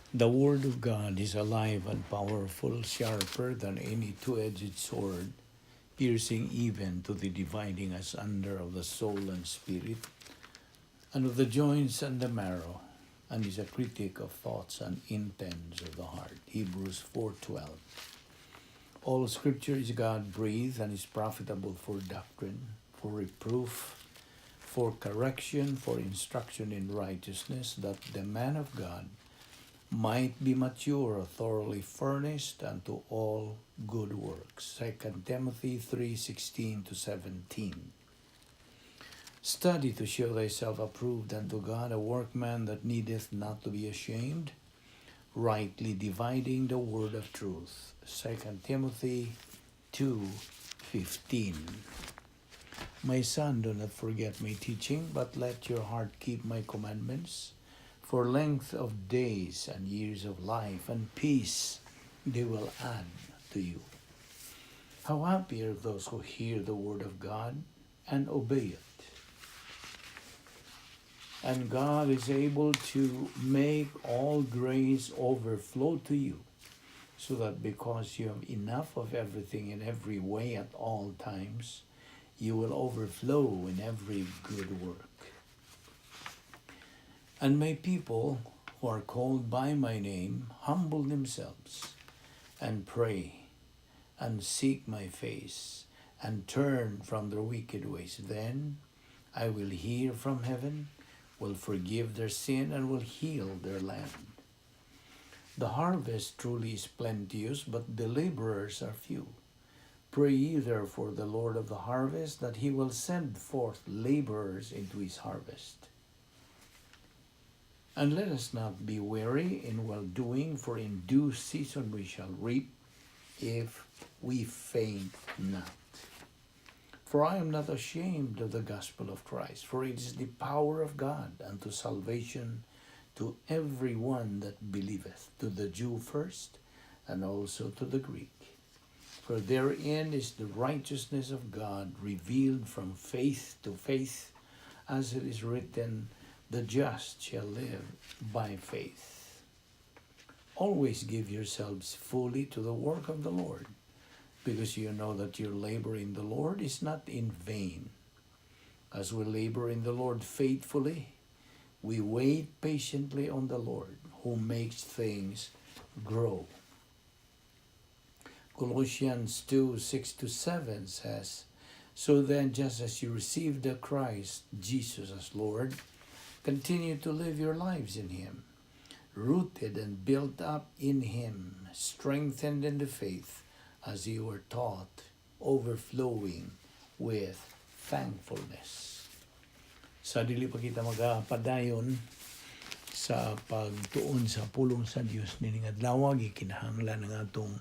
The Word of God is alive and powerful, sharper than any two-edged sword, piercing even to the dividing asunder of the soul and spirit, and of the joints and the marrow, and is a critic of thoughts and intents of the heart. Hebrews 4:12. All Scripture is God-breathed and is profitable for doctrine, for reproof, for correction, for instruction in righteousness, that the man of God might be mature, thoroughly furnished unto all good works. 2 Timothy 3:16-17. Study to show thyself approved unto God, a workman that needeth not to be ashamed, rightly dividing the word of truth. 2 Timothy 2:15. My son, do not forget my teaching, but let your heart keep my commandments. For length of days and years of life and peace they will add to you. How happy are those who hear the word of God and obey it. And God is able to make all grace overflow to you, so that because you have enough of everything in every way at all times, you will overflow in every good work. And my people who are called by my name humble themselves and pray and seek my face and turn from their wicked ways. Then I will hear from heaven, will forgive their sin, and will heal their land. The harvest truly is plenteous, but the laborers are few. Pray ye therefore the Lord of the harvest, that he will send forth laborers into his harvest. And let us not be weary in well-doing, for in due season we shall reap, if we faint not. For I am not ashamed of the gospel of Christ, for it is the power of God unto salvation to every one that believeth, to the Jew first, and also to the Greek. For therein is the righteousness of God revealed from faith to faith, as it is written, the just shall live by faith. Always give yourselves fully to the work of the Lord, because you know that your labor in the Lord is not in vain. As we labor in the Lord faithfully, we wait patiently on the Lord, who makes things grow. Colossians 2:6-7 says, So then, just as you received the Christ Jesus as Lord, continue to live your lives in him, rooted and built up in him, strengthened in the faith as you were taught, overflowing with thankfulness. Sa dili pa kita magapadayon sa pagtuon sa pulong sa Dios nining adlaw, gikinahanglan ng atong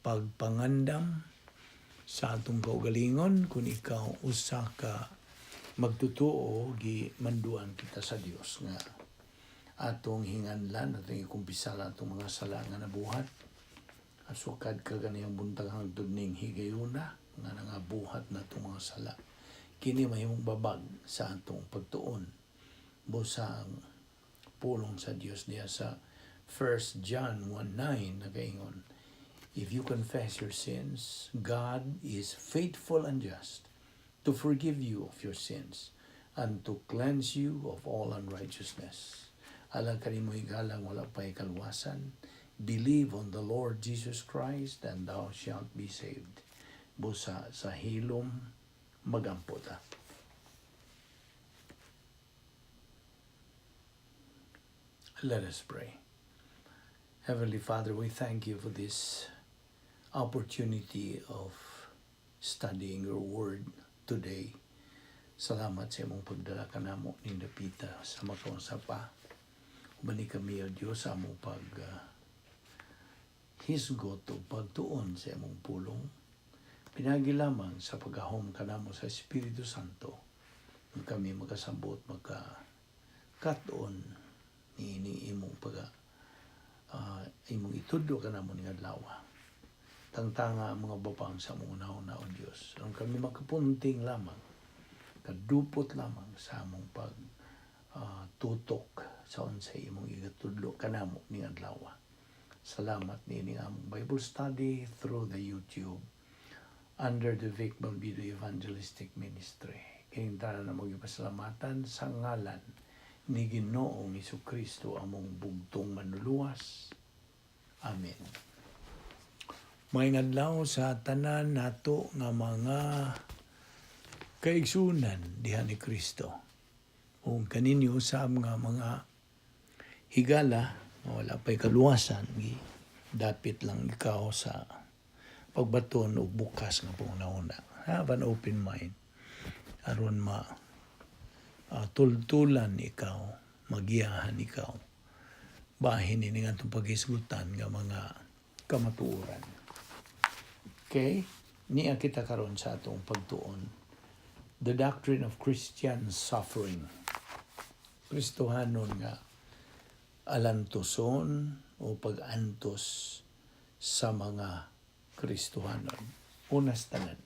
pagpangandam sa atong kaugalingon. Kung ikaw usa ka magtutuo, gimanduan kita sa Dios nga atong hinganlan, atong ikumpisala atong mga sala nga nabuhat. Asukad ka ganiyang buntag hangtod ning higayuna nga nangabuhat na itong mga sala. Kini mahimong babag sa atong pagtuon busang pulong sa Dios diya sa 1 John 1:9 nagaingon, If you confess your sins, God is faithful and just to forgive you of your sins and to cleanse you of all unrighteousness. Alang kanimo igalang wala pa'y kalwasan, believe on the Lord Jesus Christ and thou shalt be saved. Busa sa hilom magampo ta. Let us pray. Heavenly Father, we thank you for this opportunity of studying your word today. Salamat sa imong pagdala kanamo ning dapita sa makaon sa pa. Ubani kami o Dios sa among hisgot o pagtuon sa imong pulong. Pinagi lamang sa pagahom kanamo sa Espiritu Santo. Kami makasabot, magkakaton ni imong imong itudlo kanamo ning adlaw. Tangtanga mga babang sa among una o Dios. Ang kami makapunting lamang, kadupot lamang sa among tutok sa unsay imong igatudlo kanamo ning adlaw. Salamat niini among Bible study through the YouTube under the Balbido Evangelistic Ministry. Kining tanan na magipasalamatan sa ngalan ni Ginoong Jesucristo among bugtong manluluwas. Amen. May adlaw sa tanan nato nga mga kaigsunan diha ni Kristo. Kung kaninyo sa mga higala, wala pa'y kaluwasan, dapit lang ikaw sa pagbaton o bukas nga panguna-una. Have an open mind. Aron tultulan ikaw, magiyahan ikaw. Bahin ini nga itong pag-isgutan nga mga kamatuoran. Okay? Niya kita karon sa atong pagtuon. The Doctrine of Christian Suffering. Kristohanon nga alantoson o pag-antos sa mga Kristohanon. Unas tanan.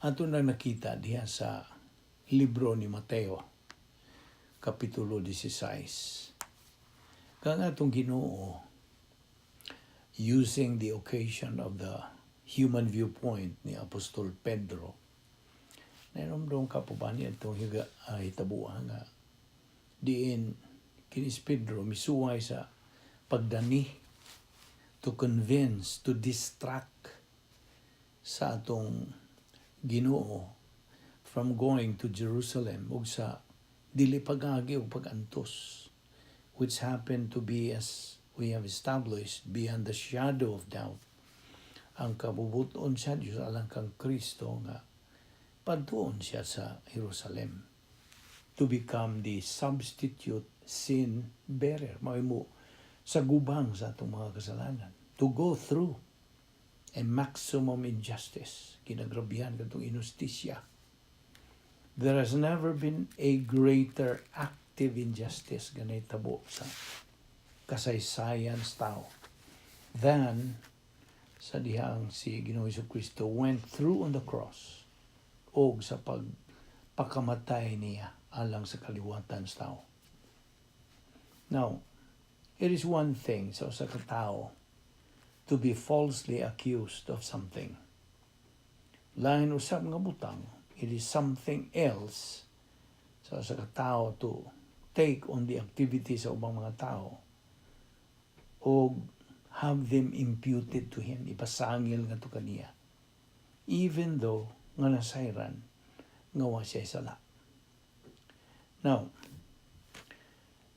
Ato na nakita diha sa libro ni Mateo, Kapitulo 16. Kang atong Ginoo, using the occasion of the human viewpoint ni Apostol Pedro, nainumdong ka po ba niya itong hitabuan nga diin kinis Pedro misuway sa pagdani to convince, to distract sa atong Ginoo from going to Jerusalem ug sa dili pag-agi ug pag-antos, which happened to be, as we have established, beyond the shadow of doubt. Ang kabubuton siya Diyos alang kang Kristo nga padtuon siya sa Jerusalem to become the substitute sin bearer. Mahimo sa gubang sa atong mga kasalanan. To go through a maximum injustice. Kinagrabihan katong inustisya. There has never been a greater active injustice ganay tabo sa kasaysayan sa tao than sa dihang si Ginoong Jesucristo went through on the cross o sa pagpakamatay niya alang sa kaliwatan sa tao. Now, it is one thing sa usa ka tao to be falsely accused of something. Lain usab nga butang, it is something else sa usa ka tao to take on the activities sa ubang mga tao o have them imputed to him, ipasangil nga to kaniya. Even though nga nasayran nga wa siya sala. Now,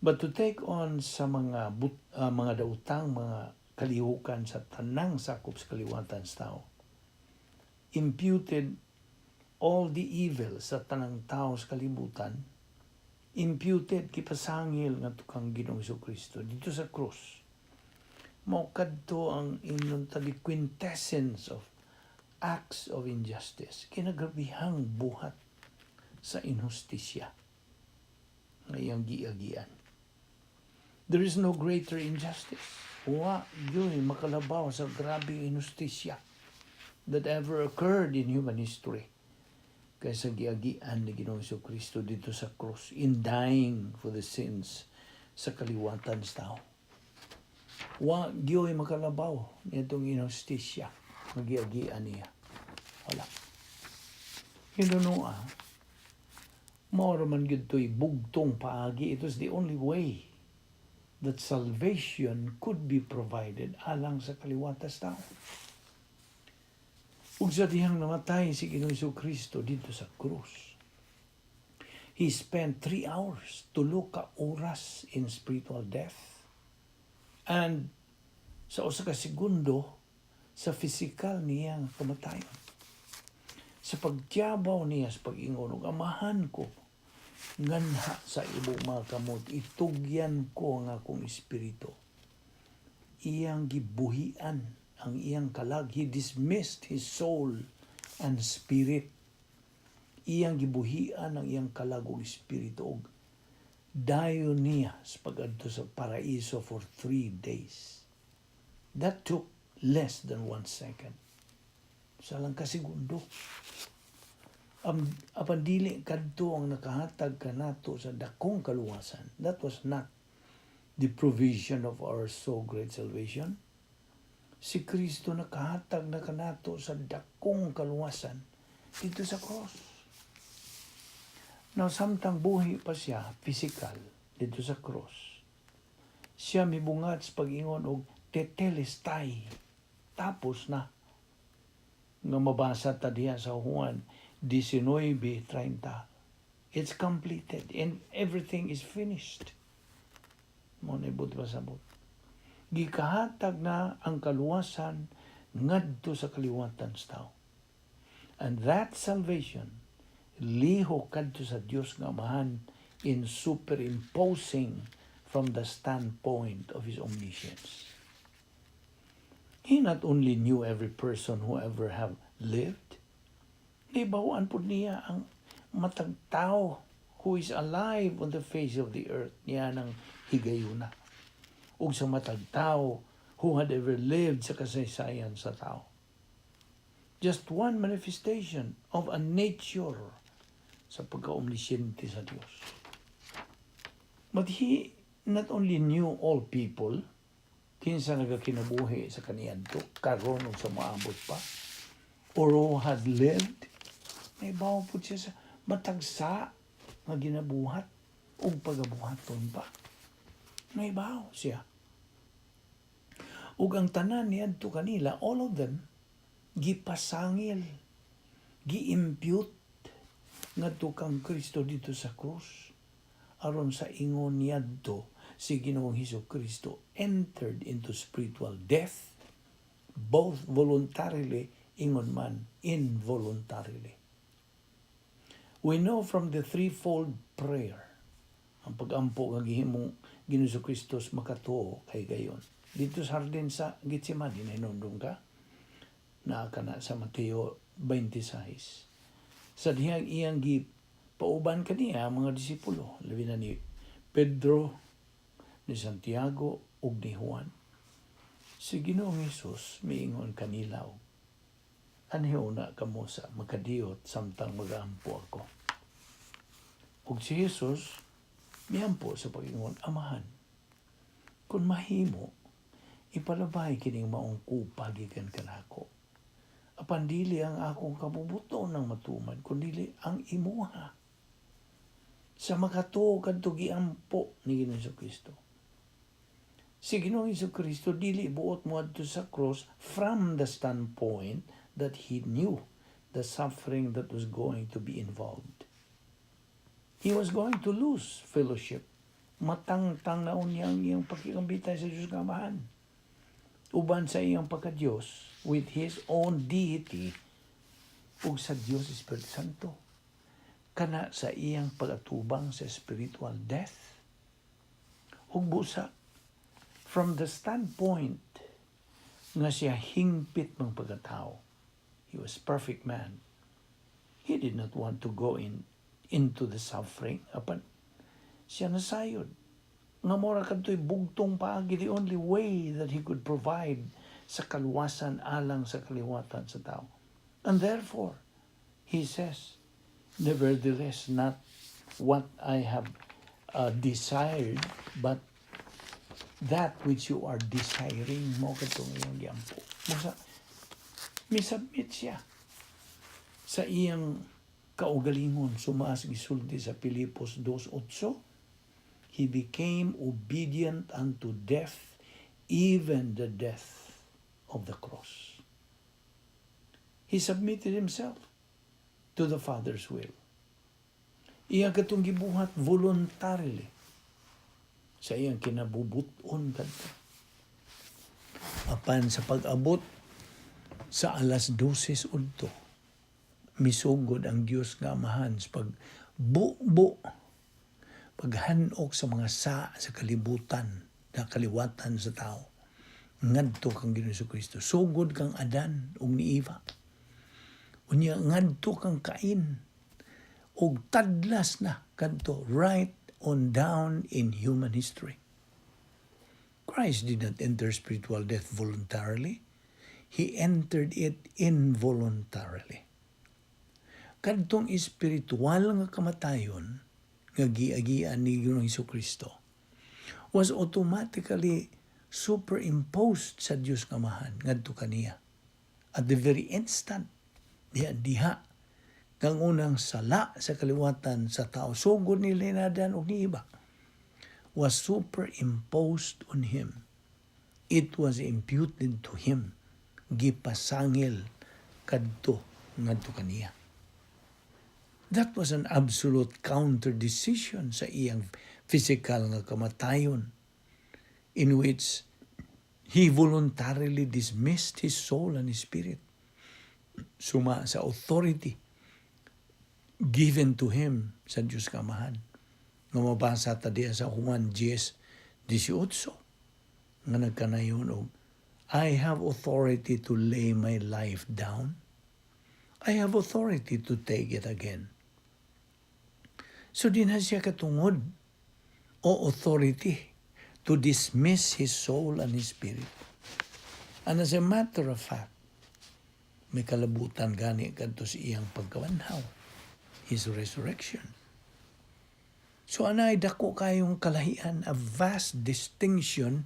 but to take on sa mga dautang, mga kalihukan sa tanang sakop sa kaliwatan sa tao, imputed all the evil sa tanang tao sa kalibutan, imputed kipasangil nga tukang Ginoong Jesucristo dito sa krus. Mao kadto ang inon tali quintessence of acts of injustice, kinagrabihang buhat sa injustisya ngayang giagian. There is no greater injustice. Wa yun makalabaw sa grabing injustisya that ever occurred in human history kaysa giagian ni Ginoong Jesucristo dito sa cross in dying for the sins sa kaliwatan sa tao. Wa gyoy makalabaw nitong injustisya magiagian niya. Wala. Hinunua, mao man gyud to'y bugtong paagi. It was the only way that salvation could be provided alang sa kaliwatan sa tao. Ug sa dihang namatay si Ginoong Jesucristo dito sa krus, He spent 3 hours, 3 ka oras in spiritual death. And sa usa ka segundo, sa physical niya nga kamatayon. Sa pagtiyabaw niya sa pag-ingon, amahan ko, nganha sa ibong mga kamot, itugyan ko ang akong espiritu. Iyang gibuhian ang iyang kalag. He dismissed his soul and spirit. Iyang gibuhian ang iyang kalag o espiritu. Dayon niya sa pag-adto sa paraiso for 3 days. That took less than 1 second. Sa lang ka segundo. Apan dili kadto ang nakahatag kanato sa dakong kaluwasan. That was not the provision of our so great salvation. Si Kristo nakahatag na kanato sa dakong kaluwasan dito sa cross. Now, samtang buhi pa siya, physical, dito sa cross, siya mibungat sa pag-ingon og tetelestai. Tapos na. Nga mabasa ta diha sa Juan 19:30. It's completed and everything is finished. Mo na ibut pasabot. Gikahatag na ang kaluwasan ngadto sa kaliwatan sa tao. And that salvation liho kadto sa Dios nga Amahan in superimposing from the standpoint of His omniscience. He not only knew every person who ever have lived, nibawaan po niya ang matag tao who is alive on the face of the earth. Niya ng higayuna. Ug sa matag tao who had ever lived sa kasaysayan sa tao. Just one manifestation of a nature sa pagka-omnisyente sa Diyos. But He not only knew all people, kinsa nagakinabuhi sa kaniadto, karon o sa maabot pa, or who had lived, may bawa po siya sa matagsa nga ginabuhat o pagabuhaton pa. May bawa siya. Ug ang tanan niadto kanila, all of them, gipasangil, gi-impute ngadto kang Kristo dito sa krus. Aron sa ingon niadto, si Ginoong Hesukristo entered into spiritual death, both voluntarily, ingon man, involuntarily. We know from the threefold prayer, ang pag-ampo nga gihimong Ginoong Hesukristo makatuo kay gayon. Dito sa hardin sa Getsemani, nainundong ka, naa na sa Mateo 26. Sa dihang iyang pauban kaniya mga disipulo, labi na ni Pedro, ni Santiago, ug ni Juan. Si Ginoong Hesus miingon kanila, anhiyo na kamo sa makadiyot samtang mag-aampo ako. Ug si Jesus miampo sa pag-ingon, Amahan, kung mahimo, ipalabay kining maong kupa gikan kanako. Apan dili ang akong kabubuton ng matuman, kundi ang imuha. Sa makatuo kadto giampo ni Ginoong Hesukristo. Si Ginoong Hesukristo dili buot mo adto sa cross from the standpoint that He knew the suffering that was going to be involved. He was going to lose fellowship. Matangtang na unyang iyang pakikambitay sa Diyos nga Amahan. Uban sa iyang pagka-Diyos with His own deity ug sa Diyos Espiritu Santo. Kana sa iyang pag-atubang sa spiritual death. Ug busa, from the standpoint nga siya hingpit ng pagkatao, He was perfect man. He did not want to go into the suffering. Apan siya nasayod. Nga mora kadto'y bugtong paagi, the only way that He could provide sa kaluwasan alang sa kaliwatan sa tao. And therefore, He says, nevertheless, not what I have desired, but that which you are desiring mo katong iyang giampo. Misubmit siya sa iyang kaugalingon. Sumaas gisulti sa Pilipos 2:8. He became obedient unto death, even the death of the cross. He submitted Himself to the Father's will. Iyang katong gibuhat voluntarily sa iyang kinabubuton kadto. Apan sa pag-abot sa 12:00 udto, misugod ang Dios nga Amahan sa pagbubo, paghanok sa mga sa kalibutan, na kaliwatan sa tao. Ngadto kang Ginoong Hesukristo. Sugod kang Adan ug ni Eva. Unya ngadto kang Cain ug tadlas na kadto right on down in human history. Christ did not enter spiritual death voluntarily. He entered it involuntarily. kadtong espiritual nga kamatayon nga giagian ni Ginoong Hesukristo was automatically superimposed sa Dios nga Amahan ngadto kaniya. At the very instant diha kang unang sala sa kaliwatan sa tao sugod ni linadan og niiba was superimposed on him. It was imputed to him. Gipasangil kadto ngadto kaniya. That was an absolute counter decision sa iyang physical nga kamatayon in which he voluntarily dismissed his soul and his spirit. Suma sa authority given to him sa Diyos nga Amahan. Nga mabasa ta diya sa Juan 10:18 nga nagkanayon og I have authority to lay my life down. I have authority to take it again. So din na siya katungod o authority to dismiss his soul and his spirit. And as a matter of fact, may kalabutan gani kadto sa iyang pagkabanhaw, his resurrection. So anay dako kayong kalahian, a vast distinction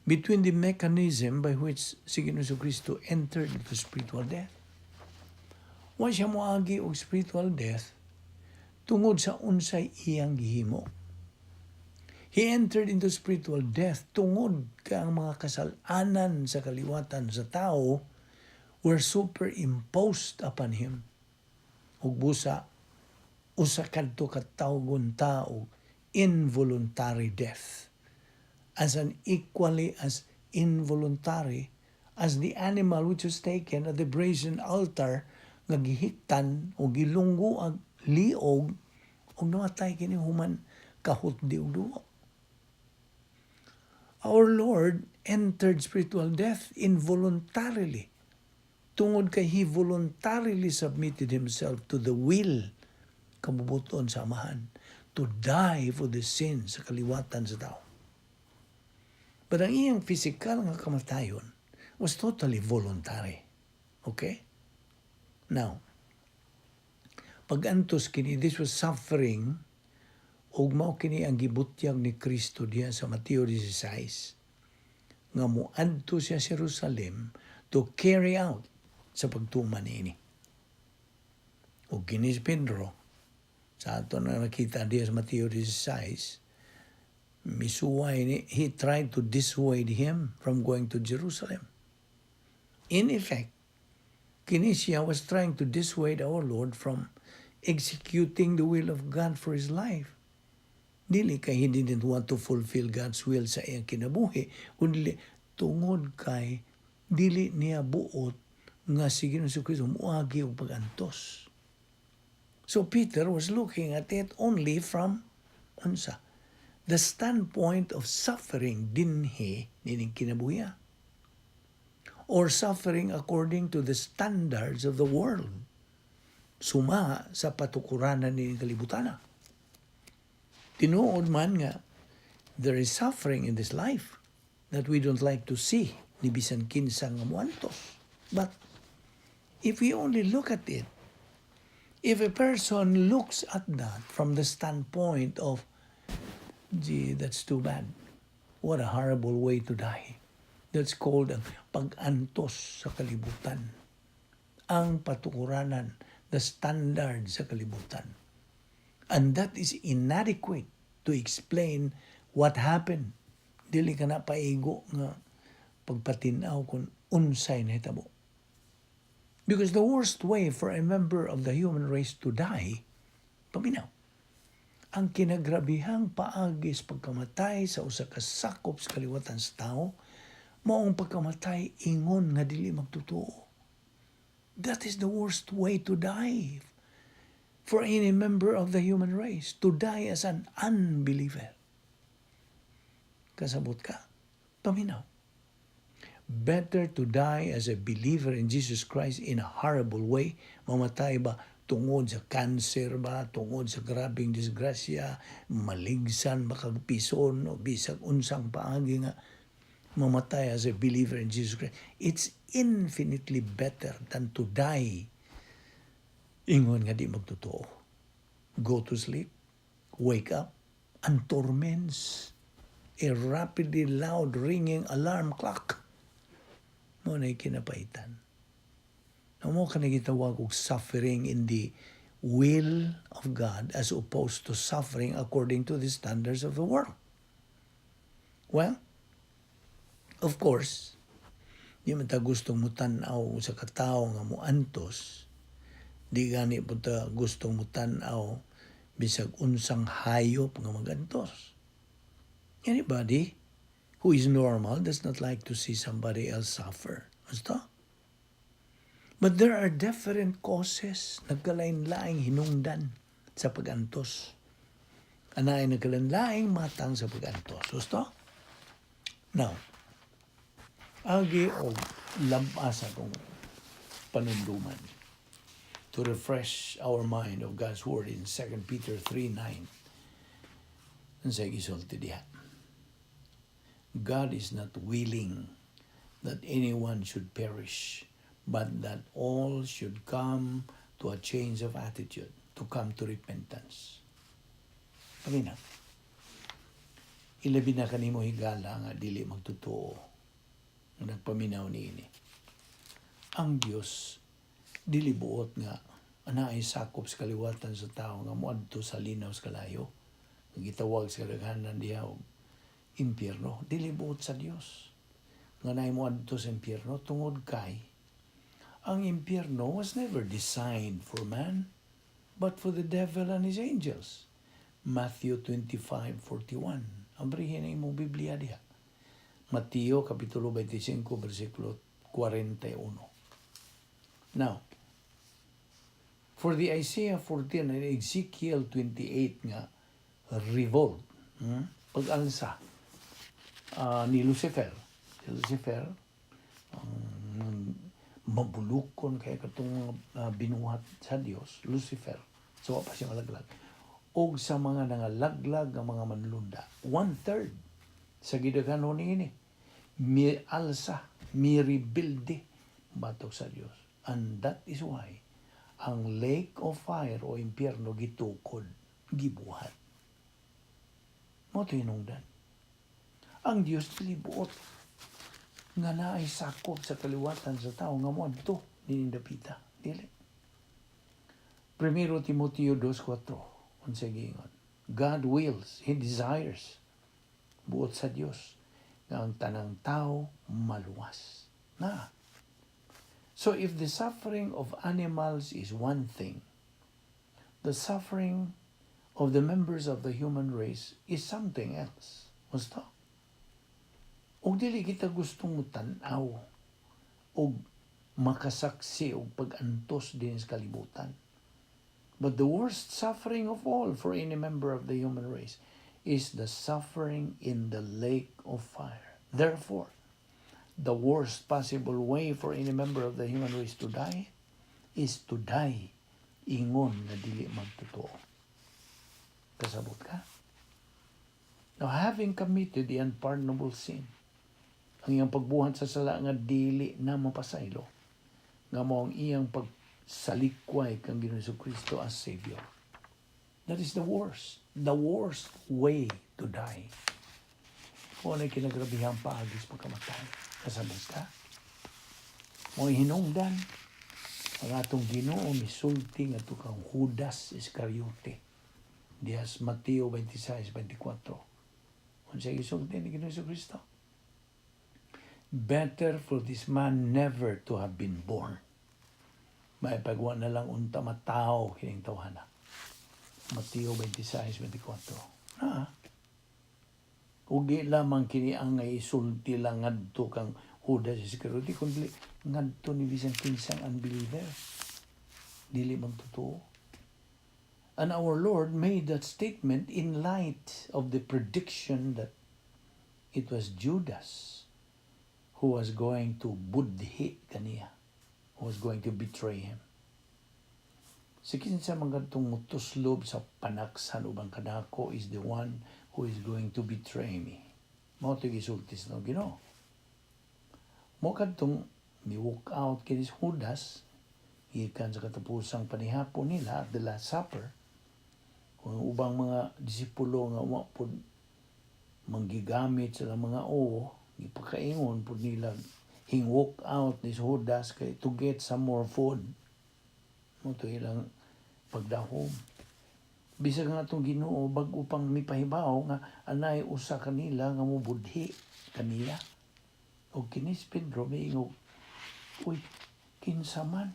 between the mechanism by which si Ginoong Jesucristo entered into spiritual death. Wa siya moagi og spiritual death tungod sa unsay iyang gihimo. He entered into spiritual death tungod ka ang mga kasalanan sa kaliwatan sa tao were superimposed upon him. Ug busa usa kadto ka tawgon tao involuntary death as an equally as involuntary as the animal which was taken at the brazen altar nga gihiktan o gilunggo ang liog o namatay kini human kahutdi og duwa. Our Lord entered spiritual death involuntarily tungod kay he voluntarily submitted himself to the will kabubuton sa Amahan to die for the sins sa kaliwatan sa tao. But ang iyang physical nga kamatayon was totally voluntary. Okay? Now, pag-antos kini, this was suffering, ug mao kini ang gibutyag ni Kristo diya sa Mateo 16, nga moadto siya sa Jerusalem to carry out sa pagtuman niini. Ug kini si Pedro, sa ato na nakita diya sa Mateo 16, misuway ni, he tried to dissuade him from going to Jerusalem. In effect, kini siya was trying to dissuade our Lord from executing the will of God for his life. Dili kay he didn't want to fulfill God's will sa iyang kinabuhi, kundi tungod kay dili niya buot nga si Ginoong Jesucristo muagi og pag-antos. So Peter was looking at it only from unsa? The standpoint of suffering dinhi nining kinabuhi. Or suffering according to the standards of the world. Suma sa patukuranan ni kalibutana. Tinuod man nga, there is suffering in this life that we don't like to see, ni bisan kinsa nga muantos. But if we only look at it, if a person looks at that from the standpoint of, gee, that's too bad. What a horrible way to die. That's called ang pag-antos sa kalibutan. Ang patukuranan, the standard sa kalibutan. And that is inadequate to explain what happened. Dili ka na paigo nga pagpatinaw kung unsay na hitabo. Because the worst way for a member of the human race to die, paminaw, ang kinagrabihang paagis pagkamatay sa usa ka sakop sa kaliwatan sa tao, maong pagkamatay ingon nga dili magtotoo. That is the worst way to die for any member of the human race, to die as an unbeliever. Kasabot ka, paminaw. Better to die as a believer in Jesus Christ in a horrible way, mamatay ba tungod sa cancer ba, tungod sa grabing disgrasya, maligsan, makagpison, o bisag unsang paagi nga, mamatay as a believer in Jesus Christ. It's infinitely better than to die Ingon nga di magtotoo. Go to sleep, wake up, and torments. A rapidly loud ringing alarm clock. Mo na kinapaitan. Mo ka nagitawag og suffering in the will of God as opposed to suffering according to the standards of the world. Well, of course, di man ta gustong mo tan-aw sa katao nga mo antos, di gani po ta gustong mo tan-aw bisag unsang hayop nga magantos. Anybody who is normal does not like to see somebody else suffer. Basta? But there are different causes, nagkalain-laing hinungdan sa pagantos. Anay nagkalain-laing matang sa pagantos. Basta? Now, agi o lampas akong panunduman to refresh our mind of God's Word in 2 Peter 3:9. Ang sa gisulti diha. God is not willing that anyone should perish, but that all should come to a change of attitude, to come to repentance. Sabi na, ilabi na kanimo higala nga dili magtotoo, nagpaminaw niini. Ang Dios dili buot nga anaay sakop sa kaliwatan sa tao nga moadto sa linaw sa kalayo, gitawag sa kadaghanan diha og impyerno. Dili buot sa Dios nga naay moadto sa impyerno tungod kay ang impyerno was never designed for man but for the devil and his angels. Matthew 25:41. Ambrihin ang imong Biblia diha. Mateo kapitulo 25 bersikulo 41. Now, for the Isaiah 14 and Ezekiel 28 nga revolt, pag-alsa ni Lucifer. Si Lucifer, mabulukon kaya katong binuhat sa Dios, Lucifer. So, pa siya malaglag. O sa mga nangalaglag ng mga manlunda, 1/3 sa gidaghanon niini, mi alsa, mi rebuilde batok sa Dios. And that is why ang lake of fire o impyerno gitukod, gibuhat. Mo tinungdan. Ang Dios dili buot nga naay sakop sa kaliwatan sa tao nga moadto dinhi dapita. Dili. 1 Timoteo 2:4 unsa giingon? God wills, He desires buot sa Dios nga ang tanang tao maluwas. Na. So if the suffering of animals is one thing, the suffering of the members of the human race is something else. Basta? O dili kita gustong tan-aw o makasaksi o pag-antos din sa kalibutan. But the worst suffering of all for any member of the human race is the suffering in the lake of fire. Therefore, the worst possible way for any member of the human race to die is to die ingon na dili magtotoo. Kasabot ka? Now, having committed the unpardonable sin, ang iyang pagbuhat sa sala nga dili na mapasaylo, nga mo ang iyang pagsalikway kang Ginoong Kristo as Savior. That is the worst way to die. Kung ana'y kinagrabihang paagis pagkamatay, kasabot ka? Mo hinungdan, ang atong Ginoo misulti nga to kang Judas Iscariote. Dias Mateo 26:24. Unsa gisulti ni Ginoong Kristo? Better for this man never to have been born. May pagwa na lang unta matao kining tawhana. Mateo 26:24. Ugi lamang kini ang isulti lang ngadto kang Judas Iscariote kundi ngadto ni bisan kinsang unbeliever. Dili man totoo. And our Lord made that statement in light of the prediction that it was Judas who was going to budhi kaniya, who was going to betray him. Si kinsa man kadtong mutuslob sa panaksan ubang kadako is the one who is going to betray me. Mao to gisultis no Ginoo. Mo kadtong mi walk out kini Judas, Ikan sa katapusang panihapon nila at the Last Supper, kung ubang mga disipulo nga po manggigamit sila mga ipakaingon po nila walk out ni Judas kay to get some more food. Ito ilang pagdahom. Bisag nga itong Ginoo bag upang mipahibaw nga anay usa kanila nga mubudhi kaniya. O kinis Pedro miingog, uy, kinsa man.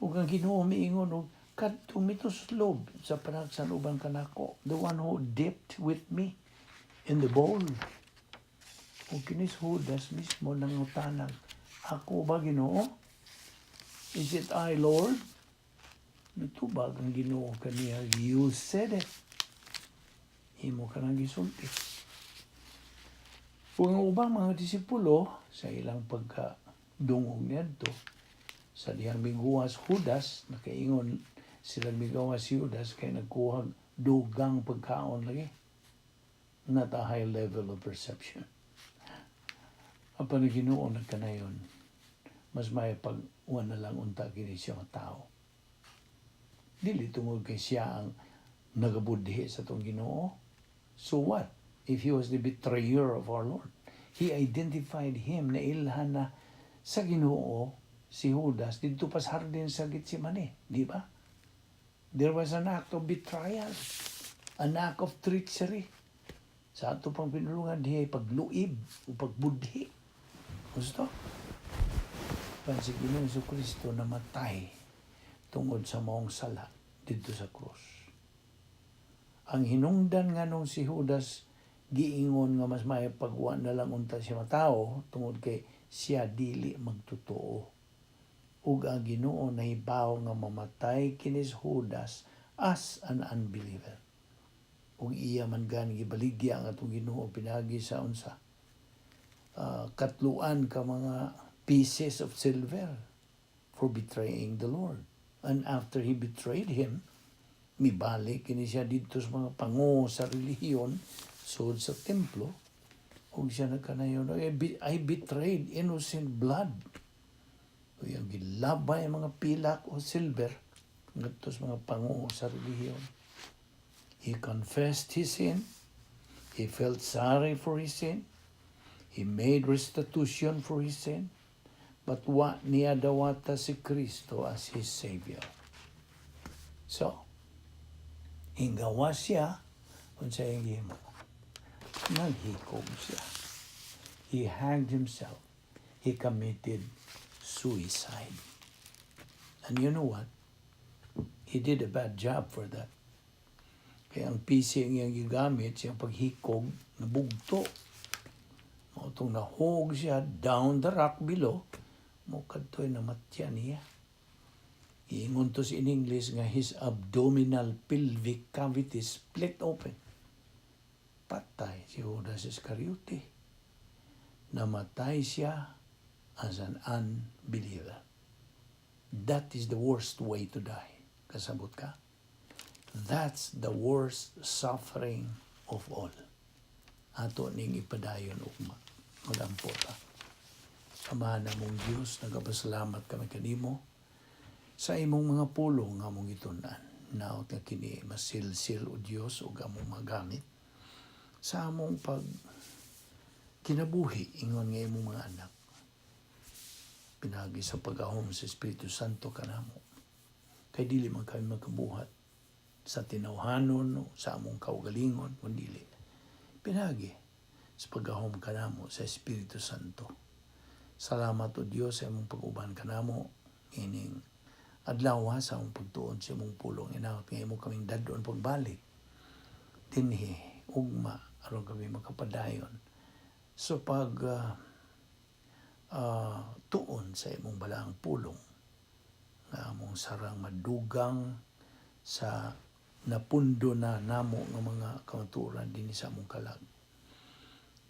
O ang Ginoo miingon og kadto mitos lob sa panagsan uban kanako, the one who dipped with me in the bowl. O kinis Judas mismo nangutanag, ako ba Ginoo? Is it I, Lord? Nitubag ang Ginoo kaniya, you said it. Imo ka nang gisulti. Kung ang ubang mga disipulo sa ilang pagkadungog niyadto, sa diyang miguwas Judas, nakaingon sila migawas si Judas kay nagkuhag dugang pagkaon lagi. Not a high level of perception. Ang Ginoo nagkanayon, mas may pag-uwan na lang unta kini siya tao. Dili tungod kay siya ang nagabudhi sa itong Ginoo. So what? If he was the betrayer of our Lord. He identified him na ilhan na sa Ginoo si Judas dito pa sa hardin sa Getsemani, di ba? There was an act of betrayal, an act of treachery. Sa ato pang pinulungan dihay pagluib o pagbudhi. Gusto? Pansi Ginoong Jesucristo namatay tungod sa maong sala dito sa krus. Ang hinungdan nga nung si Judas giingon nga mas may pagwa na lang unta siya matao tungod kay siya dili magtotoo. Ug ang Ginoo nahibaw nga mamatay kinis Judas as an unbeliever. Ug iya man gani gibaligya ang atong Ginoo pinagi sa unsa. Katluan ka mga pieces of silver for betraying the Lord. And after he betrayed him, mibalik kini siya dito sa mga pangu sa relihiyon sud sa templo. Ug siya nagkanayon, I betrayed innocent blood. O yung gilabay mga pilak o silver ngadto sa mga pangu sa relihiyon. He confessed his sin. He felt sorry for his sin. He made restitution for his sin. But wa niya dawata si Kristo as his Savior. So, hingawa siya kung sa yung himo. Naghikom siya. He hanged himself. He committed suicide. And you know what? He did a bad job for that. Kaya ang PC niyang gigamit, siyang paghikog, nabugto. Mautong nahog siya down the rock below, mo kadtoy namatya niya. Iingon to in English nga his abdominal pelvic cavity split open. Patay si Judas Iscariote. Namatay siya as an unbeliever. That is the worst way to die. Kasabot ka? That's the worst suffering of all. Ato ning ipadayon ugma. Magampo ta. Amahan na mong Diyos, nagapasalamat kami kanimo sa imong mga pulong nga mong itunan. Naot nga kini masilsil o Diyos o among magamit sa among pag kinabuhi ingon nga imong mga anak. Pinagi sa pag-ahom sa Espiritu Santo kanamo. Kay dili man kami magkabuhat sa tinawhanon o sa among kaugalingon kundili. Pinagi sa pag-ahom kanamo sa Espiritu Santo. Salamat o Diyos sa imong pag-uban kanamo ining adlaw sa among pagtuon sa imong pulong inaot nga imong kaming dadon pagbalik dinhi ugma aron kami makapadayon so pag tuon sa imong balaang pulong nga among sarang madugang sa napundo na namo nga mga kamaturan dinhi sa among kalag.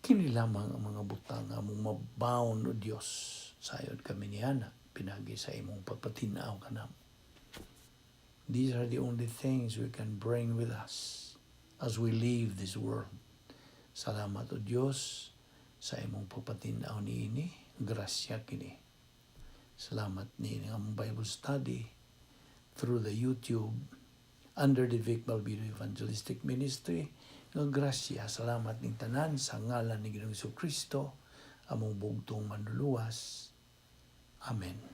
Kini lamang ang mga butang nga among mabaon o Diyos sayod kami niyana pinagi sa imong pagpatinaw kanamo. These are the only things we can bring with us as we leave this world. Salamat o Diyos sa imong pagpatinaw niini, grasya kini. Salamat ni ang Bible study through the YouTube under the Vic Balbido Evangelistic Ministry. Nga grasya, salamat ning tanan sa ngalan ni Ginoong Kristo, among bugtong manluluwas. Amen.